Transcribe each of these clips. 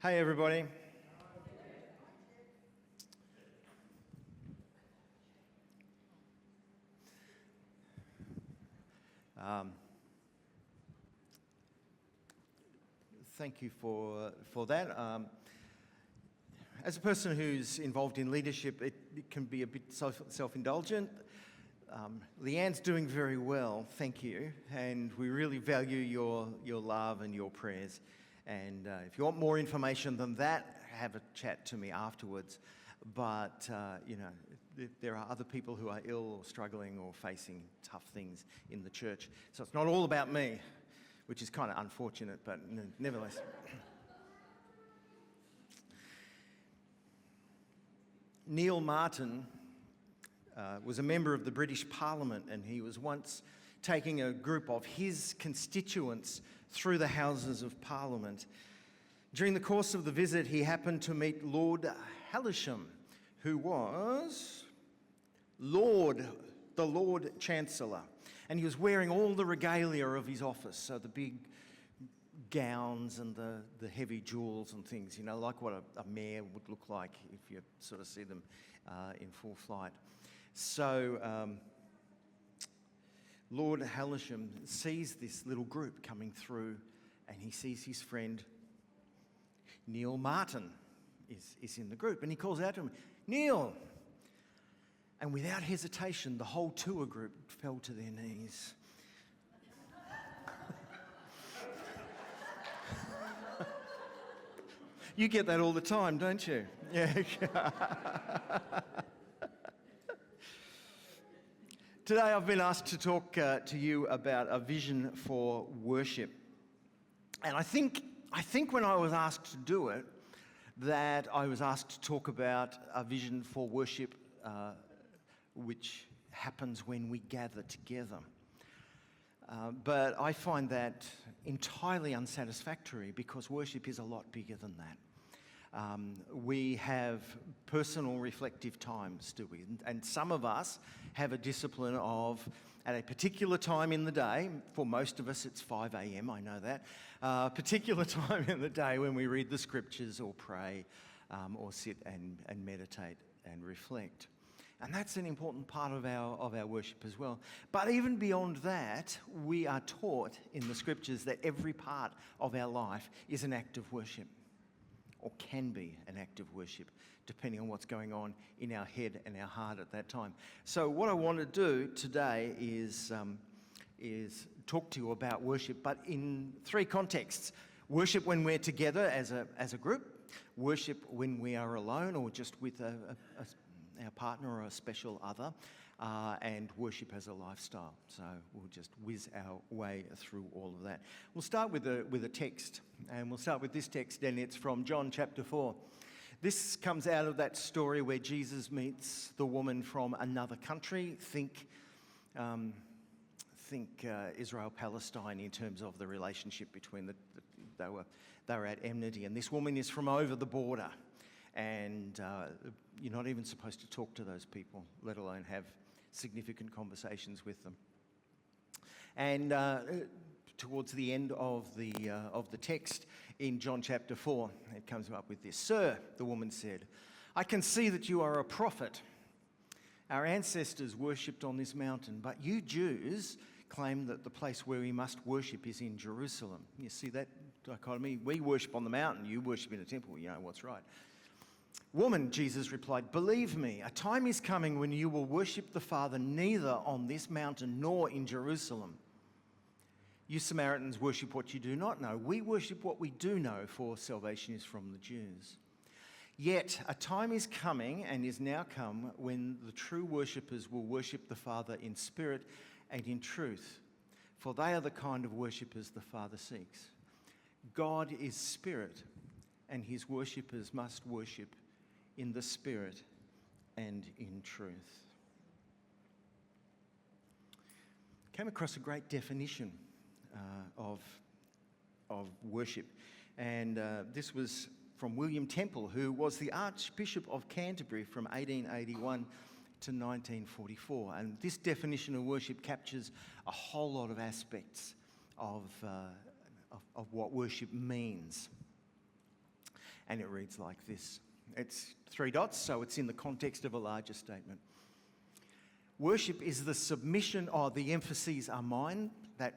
Hey everybody. Thank you for that. As a person who's involved in leadership, it can be a bit self-indulgent. Leanne's doing very well, thank you, and we really value your love and your prayers. And if you want more information than that, have a chat to me afterwards. But, there are other people who are ill or struggling or facing tough things in the church. So it's not all about me, which is kind of unfortunate, but nevertheless. Neil Martin was a member of the British Parliament, and he was once taking a group of his constituents through the Houses of Parliament. During the course of the visit, he happened to meet Lord Hailsham, who was the Lord Chancellor, and he was wearing all the regalia of his office, so the big gowns and the heavy jewels and things, like what a mayor would look like if you sort of see them in full flight. So Lord Hailsham sees this little group coming through, and he sees his friend Neil Martin is in the group, and he calls out to him, "Neil!" And without hesitation, the whole tour group fell to their knees. You get that all the time, don't you? Yeah. Today I've been asked to talk to you about a vision for worship. And I think when I was asked to do it, that I was asked to talk about a vision for worship which happens when we gather together. But I find that entirely unsatisfactory because worship is a lot bigger than that. We have personal reflective times, do we? And some of us have a discipline of, at a particular time in the day, for most of us it's 5 a.m, I know that, particular time in the day when we read the scriptures or pray or sit and meditate and reflect. And that's an important part of our worship as well. But even beyond that, we are taught in the scriptures that every part of our life is an act of worship, or can be an act of worship, depending on what's going on in our head and our heart at that time. So what I want to do today is talk to you about worship, but in three contexts. Worship when we're together as a group, worship when we are alone or just with our partner or a special other, and worship as a lifestyle. So we'll just whiz our way through all of that. We'll start with a text, and we'll start with this text, and it's from John chapter 4. This comes out of that story where Jesus meets the woman from another country. Think Israel-Palestine in terms of the relationship between they were at enmity, and this woman is from over the border. And you're not even supposed to talk to those people, let alone have significant conversations with them. And towards the end of the text in John chapter 4, it comes up with this. "Sir," the woman said, "I can see that you are a prophet. Our ancestors worshipped on this mountain, but you Jews claim that the place where we must worship is in Jerusalem." You see that dichotomy? We worship on the mountain, you worship in a temple. You know what's right. "Woman," Jesus replied, "believe me, a time is coming when you will worship the Father neither on this mountain nor in Jerusalem. You Samaritans worship what you do not know. We worship what we do know, for salvation is from the Jews. Yet a time is coming and is now come when the true worshippers will worship the Father in spirit and in truth, for they are the kind of worshippers the Father seeks. God is spirit, and his worshippers must worship in the Spirit and in truth." Came across a great definition of worship, and this was from William Temple, who was the Archbishop of Canterbury from 1881 to 1944. And this definition of worship captures a whole lot of aspects of what worship means. And it reads like this. It's 3 dots, so it's in the context of a larger statement. Worship is the submission, the emphases are mine. That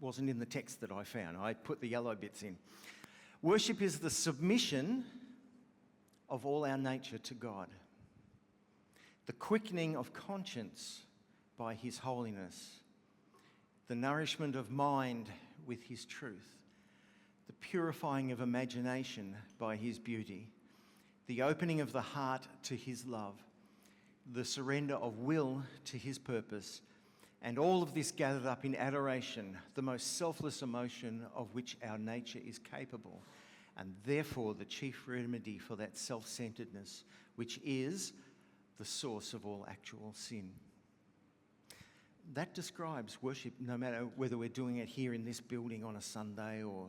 wasn't in the text that I found. I put the yellow bits in. Worship is the submission of all our nature to God. The quickening of conscience by his holiness. The nourishment of mind with his truth. The purifying of imagination by his beauty. The opening of the heart to his love. The surrender of will to his purpose. And all of this gathered up in adoration, the most selfless emotion of which our nature is capable, and therefore the chief remedy for that self-centeredness, which is the source of all actual sin. That describes worship, no matter whether we're doing it here in this building on a Sunday or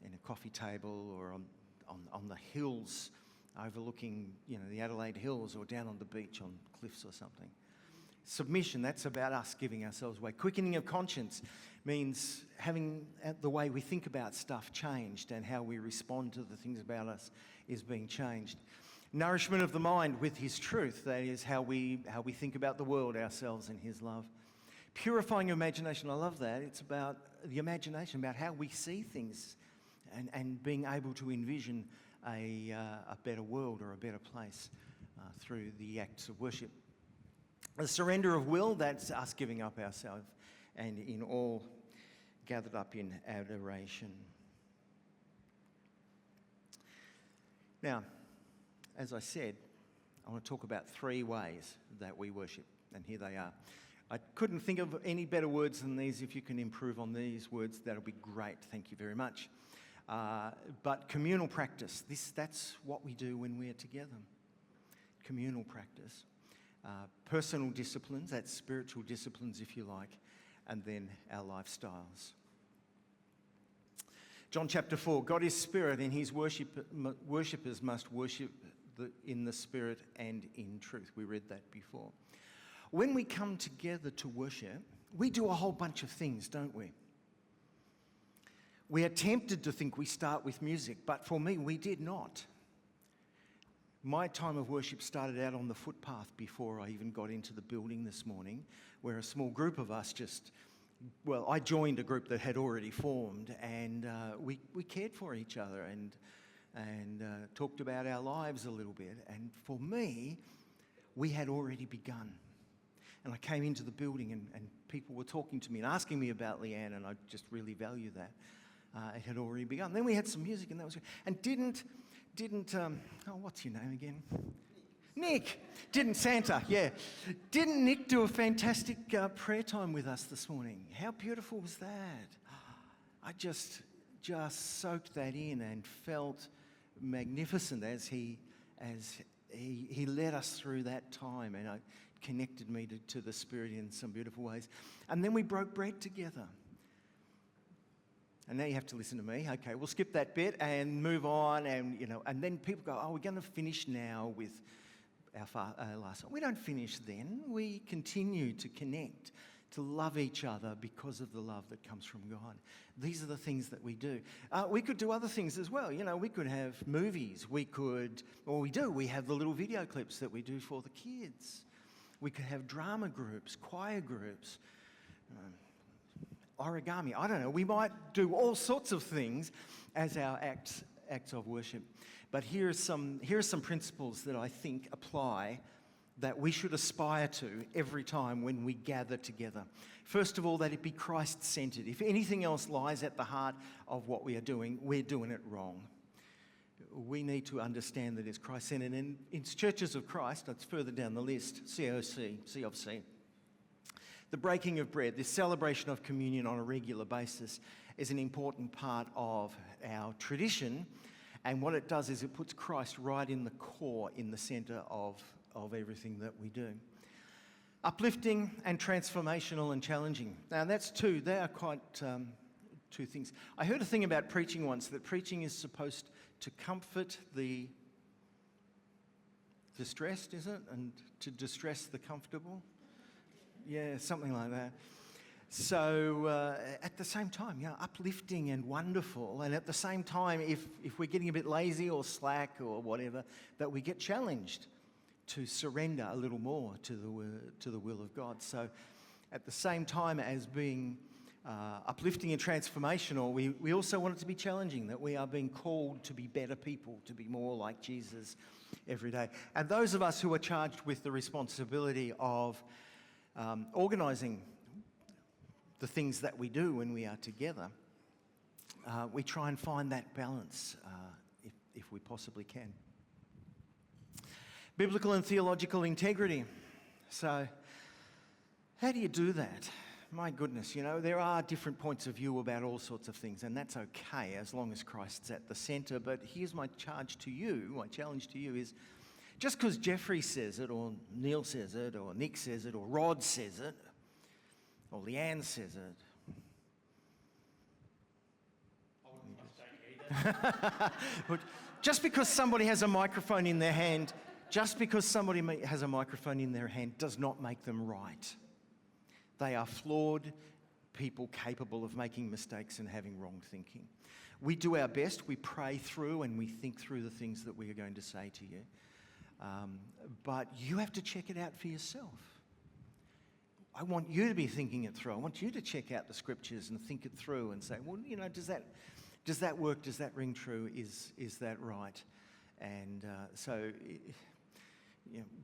in a coffee table or on the hills overlooking, the Adelaide Hills, or down on the beach on cliffs or something. Submission, that's about us giving ourselves away. Quickening of conscience means having the way we think about stuff changed, and how we respond to the things about us is being changed. Nourishment of the mind with his truth, that is how we think about the world, ourselves, and his love. Purifying imagination, I love that. It's about the imagination, about how we see things, and being able to envision a better world or a better place through the acts of worship. The surrender of will, that's us giving up ourselves, and in all gathered up in adoration. Now, as I said, I want to talk about 3 ways that we worship, and here they are. I couldn't think of any better words than these. If you can improve on these words, that'll be great. Thank you very much. But communal practice, that's what we do when we're together. Communal practice. Personal disciplines, that's spiritual disciplines if you like, and then our lifestyles. John chapter 4, God is spirit, and his worshippers must worship in the spirit and in truth. We read that before. When we come together to worship, we do a whole bunch of things, don't we? We are tempted to think we start with music, but for me, we did not. My time of worship started out on the footpath before I even got into the building this morning, where a small group of us I joined a group that had already formed, and we cared for each other and talked about our lives a little bit. And for me, we had already begun. And I came into the building and people were talking to me and asking me about Leanne, and I just really value that. It had already begun. Then we had some music, and that was good. And didn't what's your name again? Nick. Santa, yeah. Didn't Nick do a fantastic prayer time with us this morning? How beautiful was that? I just soaked that in and felt magnificent as he led us through that time, and it connected me to the Spirit in some beautiful ways. And then we broke bread together. And now you have to listen to me. Okay, we'll skip that bit and move on. And then people go, we're going to finish now with our last song. We don't finish then. We continue to connect, to love each other because of the love that comes from God. These are the things that we do. We could do other things as well. We could have movies. We have the little video clips that we do for the kids. We could have drama groups, choir groups, origami. I don't know. We might do all sorts of things as our acts of worship. But here are some principles that I think apply, that we should aspire to every time when we gather together. First of all, that it be Christ-centered. If anything else lies at the heart of what we're doing it wrong. We need to understand that it's Christ-centered. And in churches of Christ, that's further down the list, C of C. The breaking of bread, this celebration of communion on a regular basis, is an important part of our tradition. And what it does is it puts Christ right in the core, in the centre of everything that we do. Uplifting and transformational and challenging. Now that's two. They are quite two things. I heard a thing about preaching once, that preaching is supposed to comfort the distressed, is it? And to distress the comfortable? Yeah, something like that. So at the same time, uplifting and wonderful, and at the same time, if we're getting a bit lazy or slack or whatever, that we get challenged to surrender a little more to the will of God. So at the same time as being uplifting and transformational, we also want it to be challenging, that we are being called to be better people, to be more like Jesus every day. And those of us who are charged with the responsibility of organising the things that we do when we are together, we try and find that balance if we possibly can. Biblical and theological integrity. So how do you do that? My goodness, there are different points of view about all sorts of things, and that's okay as long as Christ's at the centre. But here's my charge to you, my challenge to you is, just because Jeffrey says it, or Neil says it, or Nick says it, or Rod says it, or Leanne says it. I wouldn't mistake either. Just because somebody has a microphone in their hand, does not make them right. They are flawed people capable of making mistakes and having wrong thinking. We do our best, we pray through and we think through the things that we are going to say to you. But you have to check it out for yourself. I want you to be thinking it through. I want you to check out the scriptures and think it through and say, well, does that work? Does that ring true? Is that right? And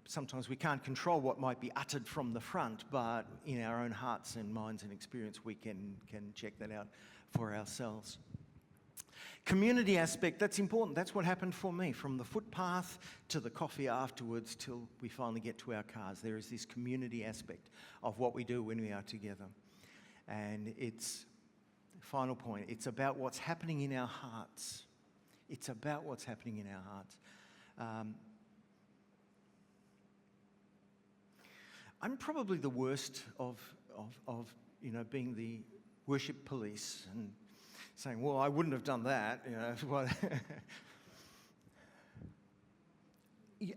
sometimes we can't control what might be uttered from the front, but in our own hearts and minds and experience, we can check that out for ourselves. Community aspect, that's important. That's what happened for me, from the footpath to the coffee afterwards till we finally get to our cars. There is this community aspect of what we do when we are together. And it's, final point, it's about what's happening in our hearts. It's about what's happening in our hearts. I'm probably the worst of being the worship police and saying, well, I wouldn't have done that,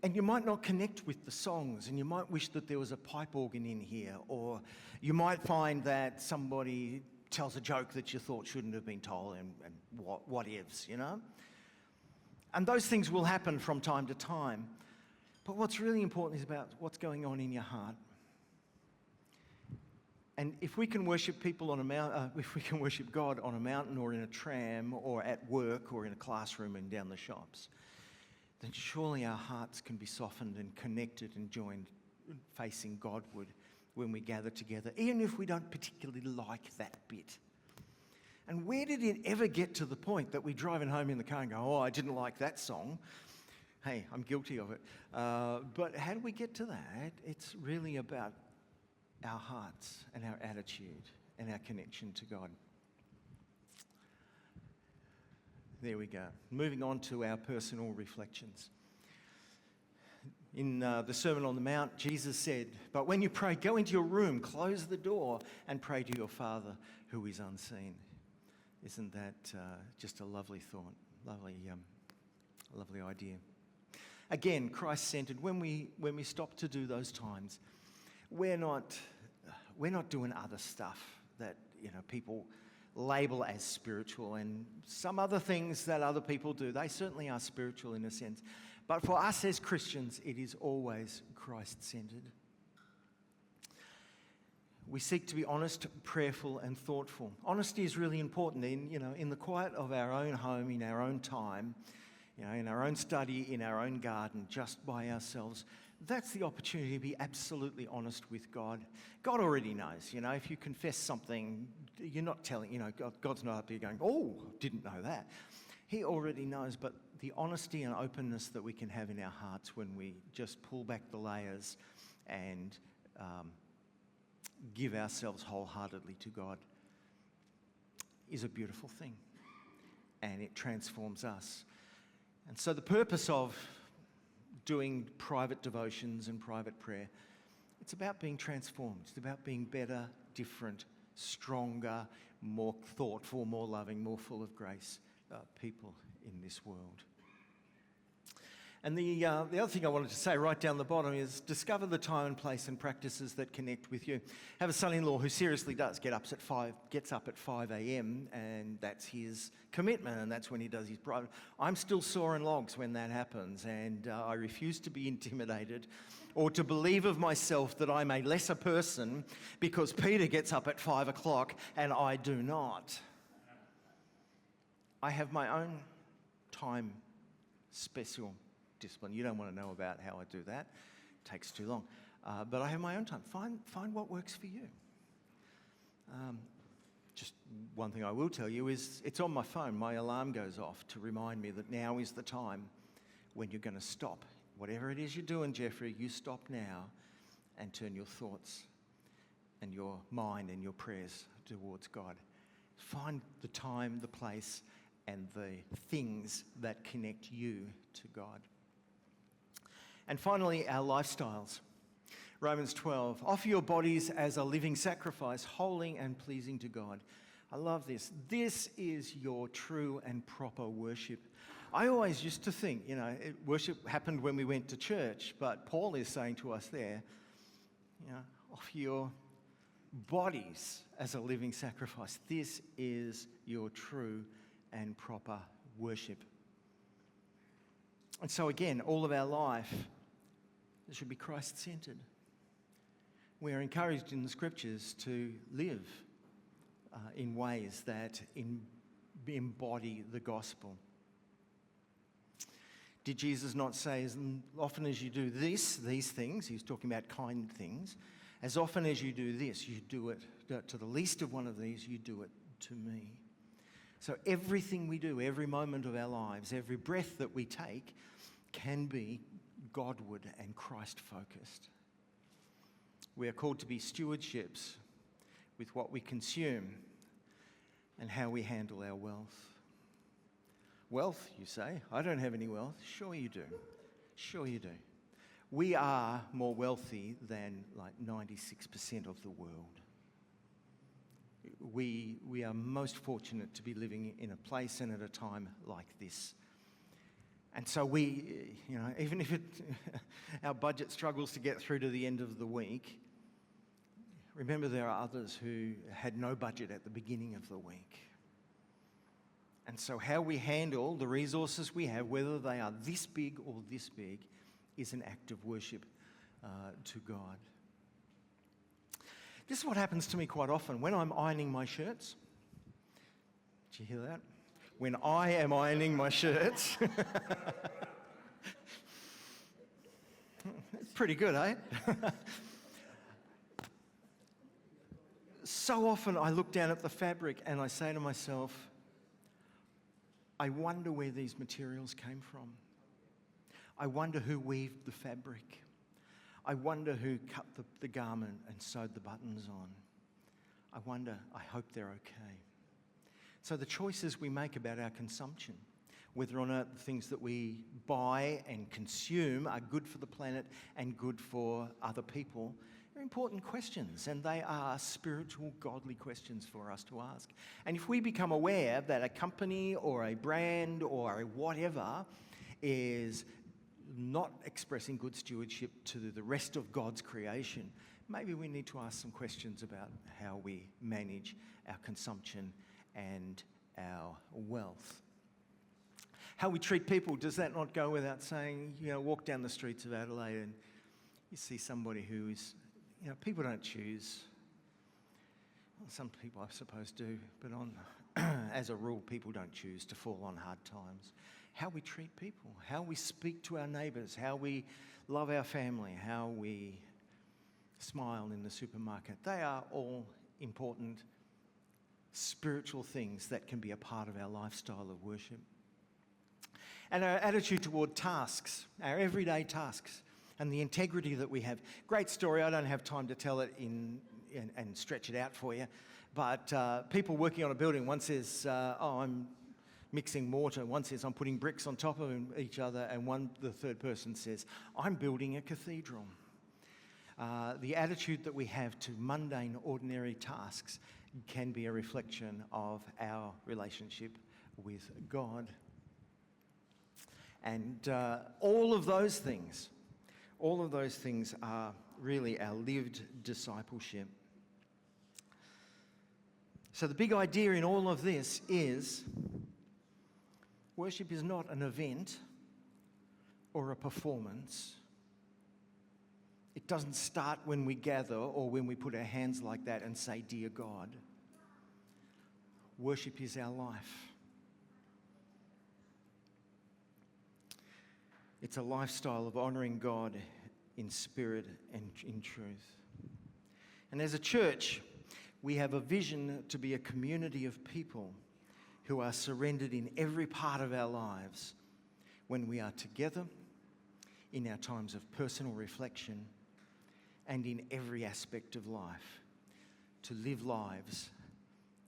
And you might not connect with the songs, and you might wish that there was a pipe organ in here, or you might find that somebody tells a joke that you thought shouldn't have been told, and what ifs, And those things will happen from time to time. But what's really important is about what's going on in your heart. And if we can worship people on a mountain, if we can worship God on a mountain or in a tram or at work or in a classroom and down the shops, then surely our hearts can be softened and connected and joined facing Godward when we gather together, even if we don't particularly like that bit. And where did it ever get to the point that we're driving home in the car and go, oh, I didn't like that song? Hey, I'm guilty of it. But how do we get to that? It's really about our hearts and our attitude and our connection to God. There we go. Moving on to our personal reflections. In the Sermon on the Mount, Jesus said, but when you pray, go into your room, close the door, and pray to your Father who is unseen. Isn't that just a lovely thought, lovely idea? Again, Christ-centered. When we stop to do those times, we're not doing other stuff that people label as spiritual, and some other things that other people do. They certainly are spiritual in a sense, but for us as Christians, it is always Christ-centered. We seek to be honest, prayerful, and thoughtful. Honesty is really important in the quiet of our own home, in our own time, in our own study, in our own garden, just by ourselves. That's the opportunity to be absolutely honest with God. God already knows, if you confess something, you're not telling, God's not up there going, oh, didn't know that. He already knows, but the honesty and openness that we can have in our hearts when we just pull back the layers and give ourselves wholeheartedly to God is a beautiful thing, and it transforms us. And so the purpose of doing private devotions and private prayer, it's about being transformed. It's about being better, different, stronger, more thoughtful, more loving, more full of grace people in this world. And the other thing I wanted to say right down the bottom is discover the time and place and practices that connect with you. I have a son-in-law who seriously does gets up at 5 a.m. and that's his commitment, and that's when he does his private. I'm still sawing logs when that happens, and I refuse to be intimidated or to believe of myself that I'm a lesser person because Peter gets up at 5 o'clock and I do not. I have my own time special discipline. You don't want to know about how I do that. It takes too long. But I have my own time. Find what works for you. Just one thing I will tell you is it's on my phone. My alarm goes off to remind me that now is the time when you're going to stop. Whatever it is you're doing, Jeffrey, you stop now and turn your thoughts and your mind and your prayers towards God. Find the time, the place, and the things that connect you to God. And finally, our lifestyles. Romans 12, offer your bodies as a living sacrifice, holy and pleasing to God. I love this. This is your true and proper worship. I always used to think, worship happened when we went to church, but Paul is saying to us there, offer your bodies as a living sacrifice. This is your true and proper worship. And so again, all of our life should be Christ-centered. We are encouraged in the Scriptures to live in ways that embody the gospel. Did Jesus not say, as often as you do these things, he was talking about kind things, as often as you do this, you do it to the least of one of these, you do it to me. So everything we do, every moment of our lives, every breath that we take can be Godward and Christ-focused. We are called to be stewardships with what we consume and how we handle our wealth. Wealth, you say? I don't have any wealth. Sure you do. Sure you do. We are more wealthy than like 96% of the world. We are most fortunate to be living in a place and at a time like this. And so we, even if our budget struggles to get through to the end of the week, remember there are others who had no budget at the beginning of the week. And so how we handle the resources we have, whether they are this big or this big, is an act of worship to God. This is what happens to me quite often when I'm ironing my shirts. Did you hear that? When I am ironing my shirts. It's pretty good, eh? So often I look down at the fabric and I say to myself, I wonder where these materials came from. I wonder who weaved the fabric. I wonder who cut the garment and sewed the buttons on. I hope they're okay. So the choices we make about our consumption, whether or not the things that we buy and consume are good for the planet and good for other people, are important questions, and they are spiritual, godly questions for us to ask. And if we become aware that a company or a brand or a whatever is not expressing good stewardship to the rest of God's creation, maybe we need to ask some questions about how we manage our consumption and our wealth. How we treat people, does that not go without saying? Walk down the streets of Adelaide and you see somebody who is, people don't choose. Well, some people, I suppose, do, but as a rule, people don't choose to fall on hard times. How we treat people, how we speak to our neighbours, how we love our family, how we smile in the supermarket, they are all important spiritual things that can be a part of our lifestyle of worship. And our attitude toward tasks, our everyday tasks, and the integrity that we have. Great story, I don't have time to tell it and stretch it out for you, but people working on a building, one says, I'm mixing mortar, one says, I'm putting bricks on top of each other, and the third person says, I'm building a cathedral. The attitude that we have to mundane, ordinary tasks can be a reflection of our relationship with God. And all of those things are really our lived discipleship. So the big idea in all of this is worship is not an event or a performance. It doesn't start when we gather or when we put our hands like that and say, "Dear God." Worship is our life. It's a lifestyle of honouring God in spirit and in truth. And as a church, we have a vision to be a community of people who are surrendered in every part of our lives when we are together, in our times of personal reflection, and in every aspect of life, to live lives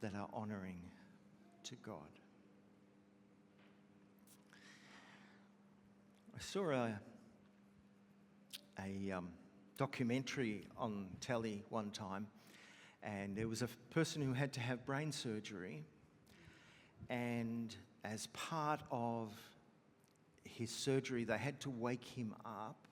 that are honouring to God. I saw a documentary on telly one time, and there was a person who had to have brain surgery, and as part of his surgery they had to wake him up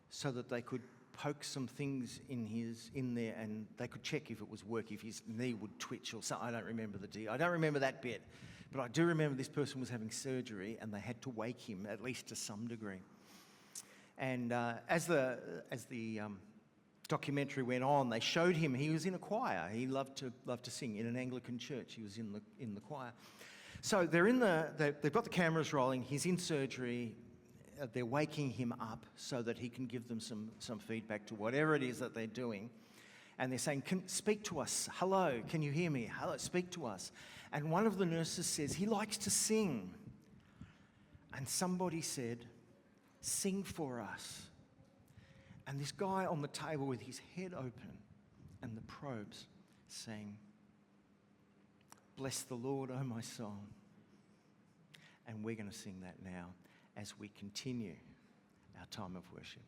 so that they could poke some things in there and they could check if it was working, if his knee would twitch or something. I don't remember I don't remember that bit, but I do remember this person was having surgery and they had to wake him, at least to some degree. And as the documentary went on, they showed him he was in a choir. He loved to sing in an Anglican church. He was in the choir. So they've got the cameras rolling. He's in surgery. They're waking him up so that he can give them some feedback to whatever it is that they're doing. And they're saying, "Speak to us. Hello, can you hear me? Hello, speak to us." And one of the nurses says, "He likes to sing." And somebody said, "Sing for us." And this guy on the table with his head open and the probes sang, "Bless the Lord, O my soul." And we're going to sing that now as we continue our time of worship.